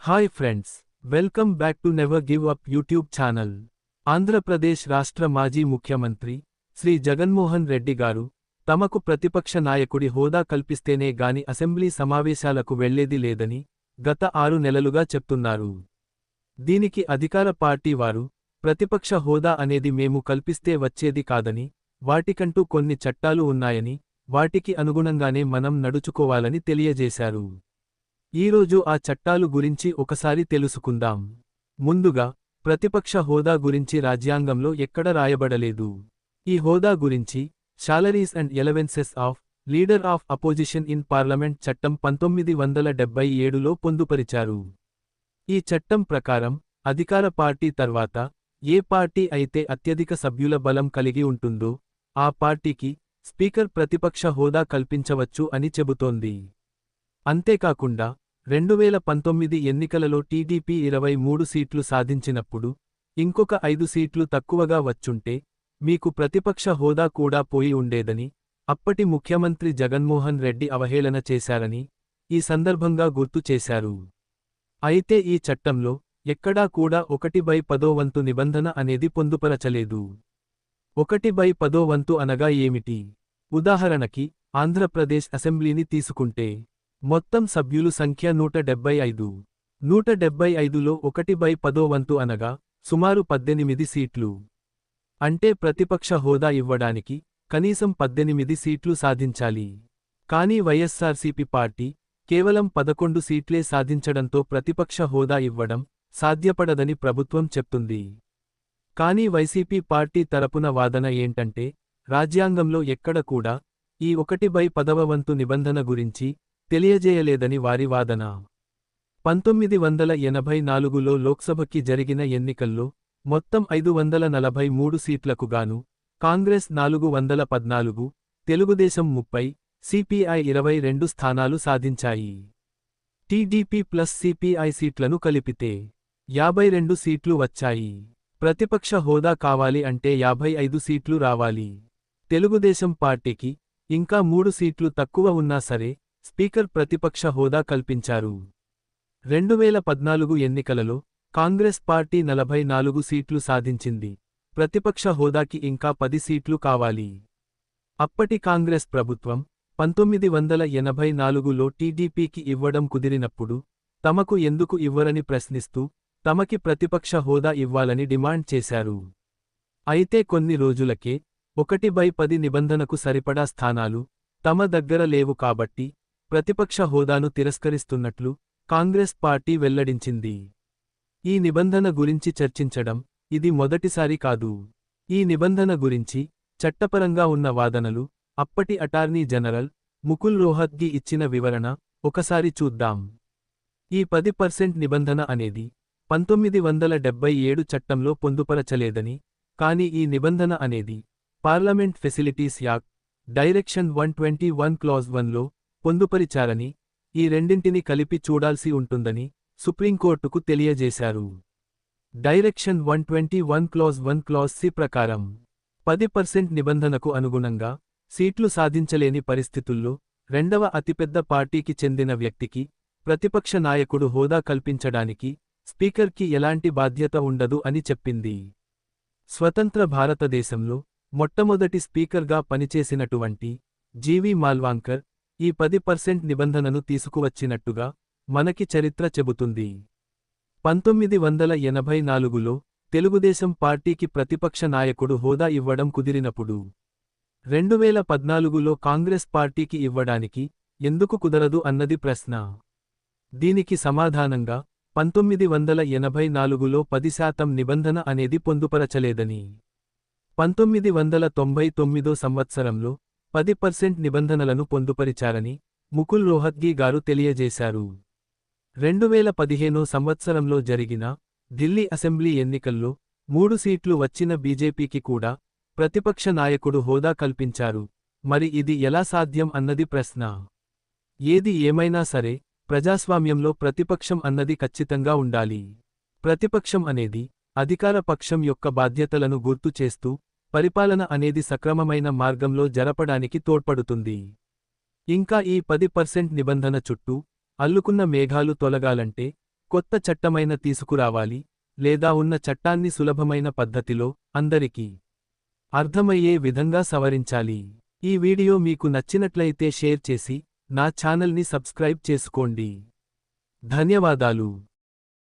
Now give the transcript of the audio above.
Hi friends, welcome back to never give up YouTube channel. Andhra Pradesh రాష్ట్ర మాజీ ముఖ్యమంత్రి శ్రీ జగన్మోహన్ రెడ్డి గారు తమకు ప్రతిపక్ష నాయకుడి హోదా కల్పిస్తేనే గాని అసెంబ్లీ సమావేశాలకు వెళ్లేది లేదని గత 6 నెలలుగా చెప్తున్నారు. దీనికి అధికార పార్టీ వారు ప్రతిపక్ష హోదా అనేది మేము కల్పిస్తే వచ్చేది కాదని, వాటికంటూ కొన్ని చట్టాలు ఉన్నాయని, వాటికి అనుగుణంగానే మనం నడుచుకోవాలని తెలియజేశారు. ఈరోజు ఆ చట్టాలు గురించి ఒకసారి తెలుసుకుందాం. ముందుగా, ప్రతిపక్ష హోదా గురించి రాజ్యాంగంలో ఎక్కడ రాయబడలేదు. ఈ హోదా గురించి salaries and allowances of leader of opposition in parliament చట్టం 1977లో పొందుపరిచారు. ఈ చట్టం ప్రకారం అధికార పార్టీ తర్వాత ఏ పార్టీ అయితే అత్యధిక సభ్యుల బలం కలిగి ఉంటుందో ఆ పార్టీకి స్పీకర్ ప్రతిపక్ష హోదా కల్పించవచ్చు అని చెబుతోంది. అంతేకాకుండా 2019 ఎన్నికలలో టీడీపీ 23 సీట్లు సాధించినప్పుడు ఇంకొక 5 సీట్లు తక్కువగా వచ్చుంటే మీకు ప్రతిపక్ష హోదా కూడా పోయి ఉండేదని అప్పటి ముఖ్యమంత్రి జగన్మోహన్ రెడ్డి అవహేళన చేశారని ఈ సందర్భంగా గుర్తు చేశారు. అయితే ఈ చట్టంలో ఎక్కడా కూడా 1/10 వంతు నిబంధన అనేది పొందుపరచలేదు. 1/10 వంతు అనగా ఏమిటి? ఉదాహరణకి ఆంధ్రప్రదేశ్ అసెంబ్లీని తీసుకుంటే మొత్తం సభ్యులు సంఖ్య 175. 175లో 1/10 వంతు అనగా సుమారు 18 సీట్లు. అంటే ప్రతిపక్ష హోదా ఇవ్వడానికి కనీసం 18 సీట్లు సాధించాలి. కానీ వైఎస్సార్సీపీ పార్టీ కేవలం 11 సీట్లే సాధించడంతో ప్రతిపక్ష హోదా ఇవ్వడం సాధ్యపడదని ప్రభుత్వం చెప్తుంది. కానీ వైసీపీ పార్టీ తరపున వాదన ఏంటంటే రాజ్యాంగంలో ఎక్కడ కూడా ఈ 1/10 వంతు నిబంధన గురించి తెలియజేయలేదని వారి వాదన. 1984లో లోక్సభకి జరిగిన ఎన్నికల్లో మొత్తం 543 సీట్లకు గాను కాంగ్రెస్ 414, తెలుగుదేశం 30, సిపిఐ 22 స్థానాలు సాధించాయి. టీడీపీ ప్లస్ సిపిఐ సీట్లను కలిపితే 52 సీట్లు వచ్చాయి. ప్రతిపక్ష హోదా కావాలి అంటే 55 సీట్లు రావాలి. తెలుగుదేశం పార్టీకి ఇంకా 3 సీట్లు తక్కువ ఉన్నా సరే స్పీకర్ ప్రతిపక్ష హోదా కల్పించారు. 2014 ఎన్నికలలో కాంగ్రెస్ పార్టీ 44 సీట్లు సాధించింది. ప్రతిపక్ష హోదాకి ఇంకా 10 సీట్లు కావాలి. అప్పటి కాంగ్రెస్ ప్రభుత్వం 1984లో టీడీపీకి ఇవ్వడం కుదిరినప్పుడు తమకు ఎందుకు ఇవ్వరని ప్రశ్నిస్తూ తమకి ప్రతిపక్ష హోదా ఇవ్వాలని డిమాండ్ చేశారు. అయితే కొన్ని రోజులకే 1/10 నిబంధనకు సరిపడా స్థానాలు తమ దగ్గర లేవు కాబట్టి ప్రతిపక్ష హోదాను తిరస్కరిస్తున్నట్లు కాంగ్రెస్ పార్టీ వెల్లడించింది. ఈ నిబంధన గురించి చర్చించడం ఇది మొదటిసారి కాదు. ఈ నిబంధన గురించి చట్టపరంగా ఉన్న వాదనలు, అప్పటి అటార్నీ జనరల్ ముకుల్ రోహత్గి ఇచ్చిన వివరణ ఒకసారి చూద్దాం. ఈ 10% నిబంధన అనేది 1977 చట్టంలో పొందుపరచలేదని, కానీ ఈ నిబంధన అనేది parliament facilities act direction 121 clause 1లో పొందుపరిచారని, ఈ రెండింటిని కలిపి చూడాల్సి ఉంటుందని సుప్రీంకోర్టుకు తెలియజేశారు. డైరెక్షన్ 121 క్లాజ్ 1 క్లాజ్ సి ప్రకారం 10% నిబంధనకు అనుగుణంగా సీట్లు సాధించలేని పరిస్థితుల్లో రెండవ అతిపెద్ద పార్టీకి చెందిన వ్యక్తికి ప్రతిపక్ష నాయకుడు హోదా కల్పించడానికి స్పీకర్కి ఎలాంటి బాధ్యత ఉండదు అని చెప్పింది. స్వతంత్ర భారతదేశంలో మొట్టమొదటి స్పీకర్గా పనిచేసినటువంటి జీవి మాల్వాంకర్ ఈ 10% నిబంధనను తీసుకువచ్చినట్టుగా మనకి చరిత్ర చెబుతుంది. 1984లో తెలుగుదేశం పార్టీకి ప్రతిపక్ష నాయకుడు హోదా ఇవ్వడం కుదిరినప్పుడు 2014లో కాంగ్రెస్ పార్టీకి ఇవ్వడానికి ఎందుకు కుదరదు అన్నది ప్రశ్న. దీనికి సమాధానంగా 1984లో 10% నిబంధన అనేది పొందుపరచలేదని, 1999 సంవత్సరంలో 10% నిబంధనలను పొందుపరిచారని ముకుల్ రోహత్గి గారు తెలియజేశారు. 2015 సంవత్సరంలో జరిగిన ఢిల్లీ అసెంబ్లీ ఎన్నికల్లో 3 సీట్లు వచ్చిన బీజేపీకి కూడా ప్రతిపక్ష నాయకుడు హోదా కల్పించారు. మరి ఇది ఎలా సాధ్యం అన్నది ప్రశ్న. ఏది ఏమైనా సరే ప్రజాస్వామ్యంలో ప్రతిపక్షం అన్నది ఖచ్చితంగా ఉండాలి. ప్రతిపక్షం అనేది అధికార పక్షం యొక్క బాధ్యతలను గుర్తు చేస్తూ పరిపాలన అనేది సక్రమమైన మార్గంలో జరపడానికి తోడ్పడుతుంది. ఇంకా ఈ 10% నిబంధన చుట్టూ అల్లుకున్న మేఘాలు తొలగాలంటే కొత్త చట్టమైన తీసుకురావాలి లేదా ఉన్న చట్టాన్ని సులభమైన పద్ధతిలో అందరికీ అర్థమయ్యే విధంగా సవరించాలి. ఈ వీడియో మీకు నచ్చినట్లయితే షేర్ చేసి నా ఛానల్ని సబ్స్క్రైబ్ చేసుకోండి. ధన్యవాదాలు.